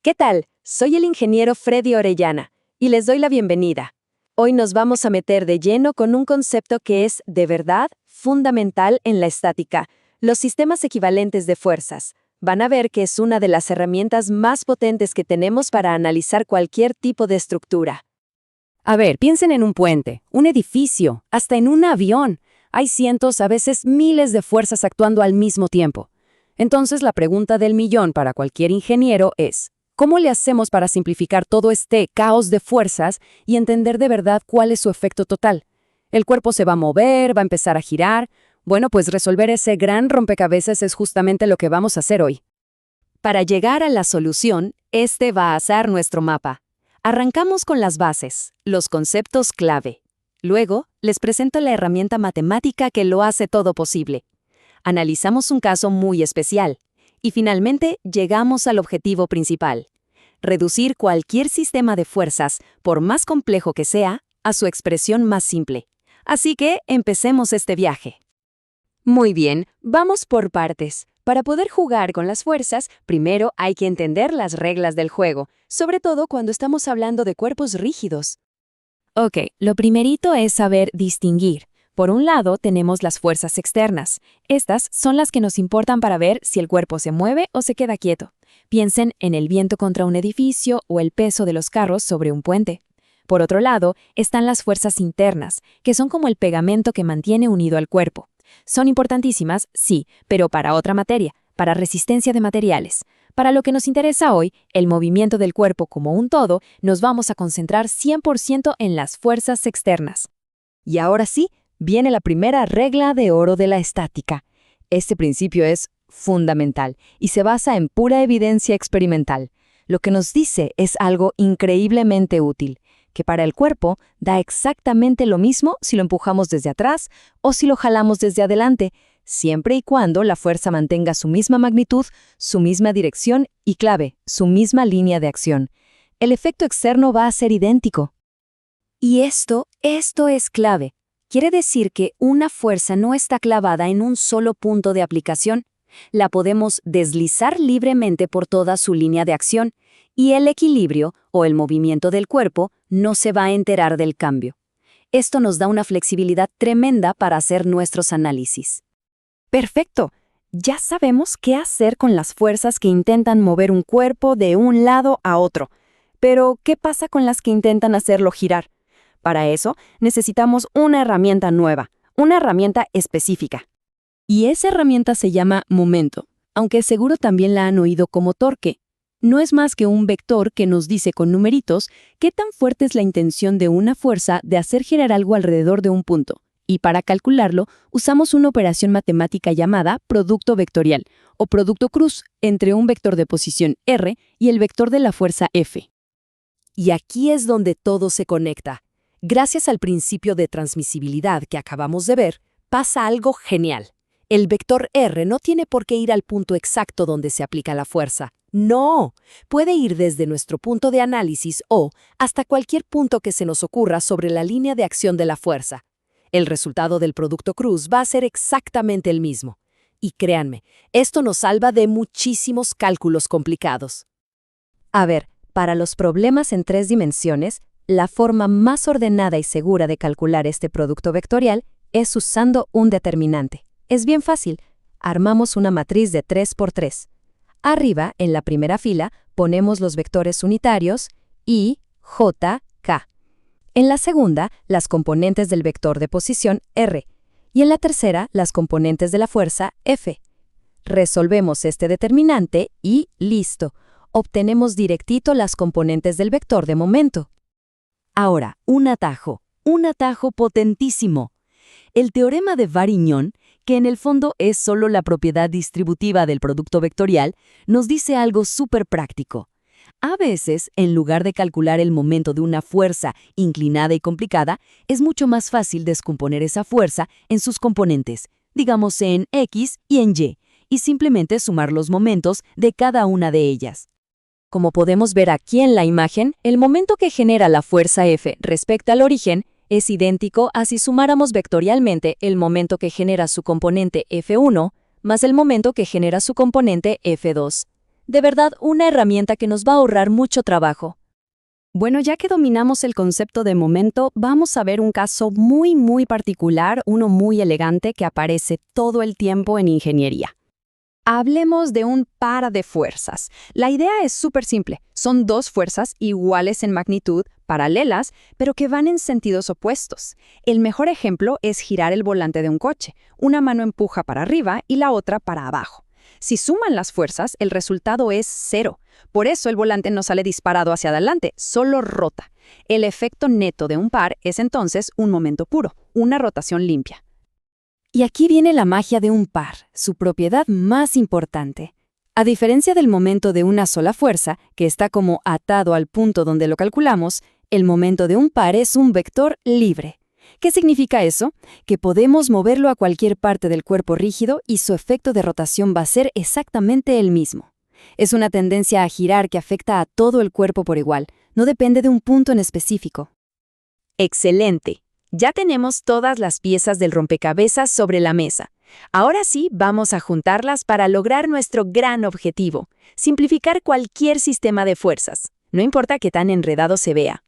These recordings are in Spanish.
¿Qué tal? Soy el ingeniero Freddy Orellana y les doy la bienvenida. Hoy nos vamos a meter de lleno con un concepto que es, de verdad, fundamental en la estática: los sistemas equivalentes de fuerzas. Van a ver que es una de las herramientas más potentes que tenemos para analizar cualquier tipo de estructura. A ver, piensen en un puente, un edificio, hasta en un avión. Hay cientos, a veces miles de fuerzas actuando al mismo tiempo. Entonces, la pregunta del millón para cualquier ingeniero es: ¿cómo le hacemos para simplificar todo este caos de fuerzas y entender de verdad cuál es su efecto total? ¿El cuerpo se va a mover, va a empezar a girar? Bueno, pues resolver ese gran rompecabezas es justamente lo que vamos a hacer hoy. Para llegar a la solución, este va a ser nuestro mapa. Arrancamos con las bases, los conceptos clave. Luego, les presento la herramienta matemática que lo hace todo posible. Analizamos un caso muy especial. Y finalmente, llegamos al objetivo principal: reducir cualquier sistema de fuerzas, por más complejo que sea, a su expresión más simple. Así que, empecemos este viaje. Muy bien, vamos por partes. Para poder jugar con las fuerzas, primero hay que entender las reglas del juego, sobre todo cuando estamos hablando de cuerpos rígidos. Ok, lo primerito es saber distinguir. Por un lado, tenemos las fuerzas externas. Estas son las que nos importan para ver si el cuerpo se mueve o se queda quieto. Piensen en el viento contra un edificio o el peso de los carros sobre un puente. Por otro lado, están las fuerzas internas, que son como el pegamento que mantiene unido al cuerpo. Son importantísimas, sí, pero para otra materia, para resistencia de materiales. Para lo que nos interesa hoy, el movimiento del cuerpo como un todo, nos vamos a concentrar 100% en las fuerzas externas. Y ahora sí, viene la primera regla de oro de la estática. Este principio es fundamental y se basa en pura evidencia experimental. Lo que nos dice es algo increíblemente útil, que para el cuerpo da exactamente lo mismo si lo empujamos desde atrás o si lo jalamos desde adelante, siempre y cuando la fuerza mantenga su misma magnitud, su misma dirección y, clave, su misma línea de acción. El efecto externo va a ser idéntico. Y esto es clave. Quiere decir que una fuerza no está clavada en un solo punto de aplicación. La podemos deslizar libremente por toda su línea de acción, y el equilibrio o el movimiento del cuerpo no se va a enterar del cambio. Esto nos da una flexibilidad tremenda para hacer nuestros análisis. Perfecto. Ya sabemos qué hacer con las fuerzas que intentan mover un cuerpo de un lado a otro. Pero, ¿qué pasa con las que intentan hacerlo girar? Para eso, necesitamos una herramienta nueva, una herramienta específica. Y esa herramienta se llama momento, aunque seguro también la han oído como torque. No es más que un vector que nos dice con numeritos qué tan fuerte es la intención de una fuerza de hacer girar algo alrededor de un punto. Y para calcularlo, usamos una operación matemática llamada producto vectorial, o producto cruz, entre un vector de posición R y el vector de la fuerza F. Y aquí es donde todo se conecta. Gracias al principio de transmisibilidad que acabamos de ver, pasa algo genial. El vector R no tiene por qué ir al punto exacto donde se aplica la fuerza. No, puede ir desde nuestro punto de análisis o hasta cualquier punto que se nos ocurra sobre la línea de acción de la fuerza. El resultado del producto cruz va a ser exactamente el mismo. Y créanme, esto nos salva de muchísimos cálculos complicados. A ver, para los problemas en 3 dimensiones, la forma más ordenada y segura de calcular este producto vectorial es usando un determinante. Es bien fácil. Armamos una matriz de 3×3. Arriba, en la primera fila, ponemos los vectores unitarios I, J, K. En la segunda, las componentes del vector de posición R. Y en la tercera, las componentes de la fuerza F. Resolvemos este determinante y listo. Obtenemos directito las componentes del vector de momento. Ahora, un atajo potentísimo. El teorema de Varignon, que en el fondo es solo la propiedad distributiva del producto vectorial, nos dice algo súper práctico. A veces, en lugar de calcular el momento de una fuerza inclinada y complicada, es mucho más fácil descomponer esa fuerza en sus componentes, digamos en X y en y simplemente sumar los momentos de cada una de ellas. Como podemos ver aquí en la imagen, el momento que genera la fuerza F respecto al origen es idéntico a si sumáramos vectorialmente el momento que genera su componente F1 más el momento que genera su componente F2. De verdad, una herramienta que nos va a ahorrar mucho trabajo. Bueno, ya que dominamos el concepto de momento, vamos a ver un caso muy particular, uno muy elegante que aparece todo el tiempo en ingeniería. Hablemos de un par de fuerzas. La idea es súper simple. Son dos fuerzas iguales en magnitud, paralelas, pero que van en sentidos opuestos. El mejor ejemplo es girar el volante de un coche. Una mano empuja para arriba y la otra para abajo. Si suman las fuerzas, el resultado es 0. Por eso el volante no sale disparado hacia adelante, solo rota. El efecto neto de un par es entonces un momento puro, una rotación limpia. Y aquí viene la magia de un par, su propiedad más importante. A diferencia del momento de una sola fuerza, que está como atado al punto donde lo calculamos, el momento de un par es un vector libre. ¿Qué significa eso? Que podemos moverlo a cualquier parte del cuerpo rígido y su efecto de rotación va a ser exactamente el mismo. Es una tendencia a girar que afecta a todo el cuerpo por igual, no depende de un punto en específico. ¡Excelente! Ya tenemos todas las piezas del rompecabezas sobre la mesa. Ahora sí, vamos a juntarlas para lograr nuestro gran objetivo, simplificar cualquier sistema de fuerzas, no importa qué tan enredado se vea.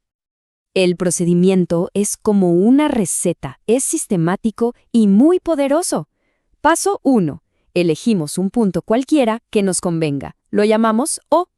El procedimiento es como una receta, es sistemático y muy poderoso. Paso 1. Elegimos un punto cualquiera que nos convenga. Lo llamamos O.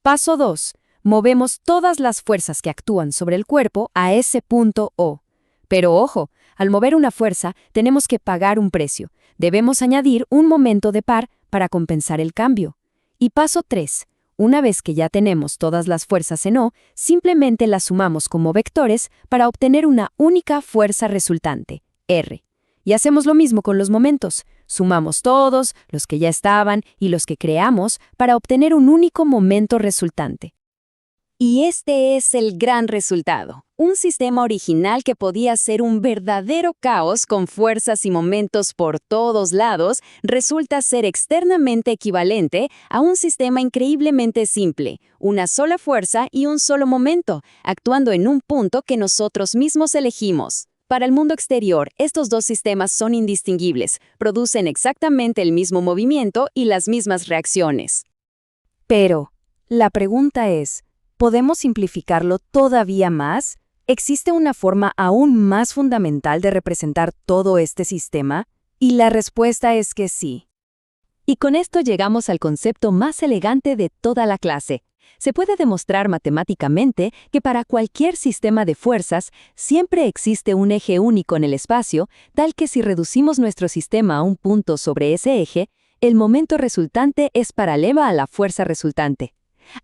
Paso 2. Movemos todas las fuerzas que actúan sobre el cuerpo a ese punto O. Pero ojo, al mover una fuerza tenemos que pagar un precio. Debemos añadir un momento de par para compensar el cambio. Y paso 3. Una vez que ya tenemos todas las fuerzas en O, simplemente las sumamos como vectores para obtener una única fuerza resultante, R. Y hacemos lo mismo con los momentos. Sumamos todos, los que ya estaban y los que creamos, para obtener un único momento resultante. Y este es el gran resultado. Un sistema original que podía ser un verdadero caos con fuerzas y momentos por todos lados, resulta ser externamente equivalente a un sistema increíblemente simple, una sola fuerza y un solo momento, actuando en un punto que nosotros mismos elegimos. Para el mundo exterior, estos dos sistemas son indistinguibles, producen exactamente el mismo movimiento y las mismas reacciones. Pero, la pregunta es, ¿podemos simplificarlo todavía más? ¿Existe una forma aún más fundamental de representar todo este sistema? Y la respuesta es que sí. Y con esto llegamos al concepto más elegante de toda la clase. Se puede demostrar matemáticamente que para cualquier sistema de fuerzas siempre existe un eje único en el espacio, tal que si reducimos nuestro sistema a un punto sobre ese eje, el momento resultante es paralelo a la fuerza resultante.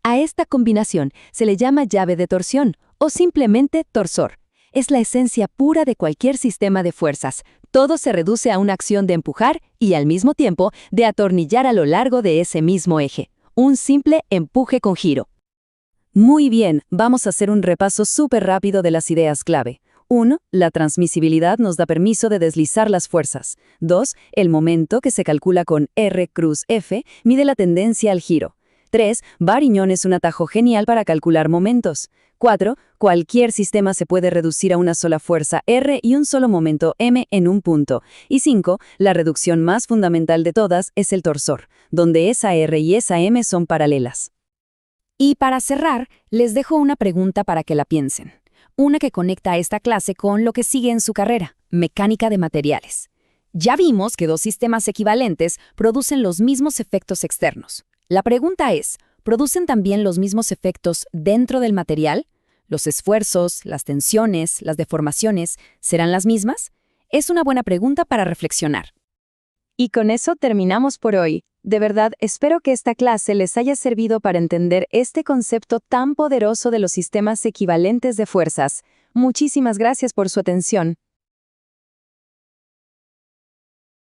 A esta combinación se le llama llave de torsión o simplemente torsor. Es la esencia pura de cualquier sistema de fuerzas. Todo se reduce a una acción de empujar y al mismo tiempo de atornillar a lo largo de ese mismo eje. Un simple empuje con giro. Muy bien, vamos a hacer un repaso súper rápido de las ideas clave. 1. La transmisibilidad nos da permiso de deslizar las fuerzas. 2. El momento, que se calcula con R cruz F, mide la tendencia al giro. 3. Variñón es un atajo genial para calcular momentos. 4. Cualquier sistema se puede reducir a una sola fuerza R y un solo momento M en un punto. Y 5. La reducción más fundamental de todas es el torsor, donde esa R y esa M son paralelas. Y para cerrar, les dejo una pregunta para que la piensen. Una que conecta a esta clase con lo que sigue en su carrera, mecánica de materiales. Ya vimos que dos sistemas equivalentes producen los mismos efectos externos. La pregunta es, ¿producen también los mismos efectos dentro del material? ¿Los esfuerzos, las tensiones, las deformaciones serán las mismas? Es una buena pregunta para reflexionar. Y con eso terminamos por hoy. De verdad, espero que esta clase les haya servido para entender este concepto tan poderoso de los sistemas equivalentes de fuerzas. Muchísimas gracias por su atención.